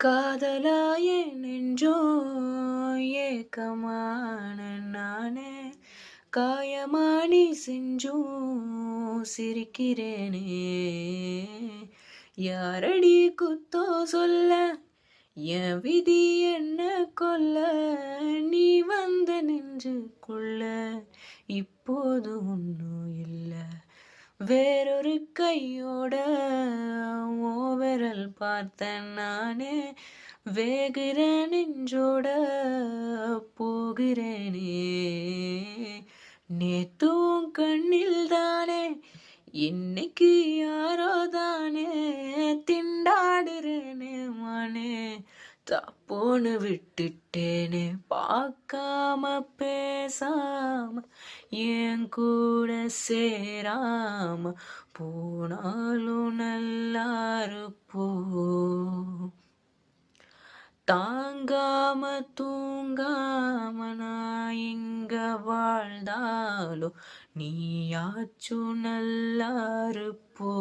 காதலாயே நெஞ்சோ ஏக்கமான நானே காயமானி செஞ்சும் சிரிக்கிறேனே யாரடி குத்தோ சொல்ல என் விதி என்ன கொல்ல நீ வந்த நெஞ்சுக்குள்ள இப்போது ஒன்றும் இல்லை வேறொரு கையோட ஓ விரல் பார்த்தேன் நானே வேகிற நெஞ்சோட போகிறேனே நேத்தும் கண்ணில் தானே இன்னைக்கு யாரோ தானே திண்டாடுறேனே மானே தப்போன்னு விட்டுட்டேனே பார்க்காம பேசாம என் கூட சேராம போனாலும் நல்லா இருப்போம் தாங்காம தூங்காம நான் எங்க வாழ்ந்தாலும் நீயாச்சும் நல்லா இருப்போ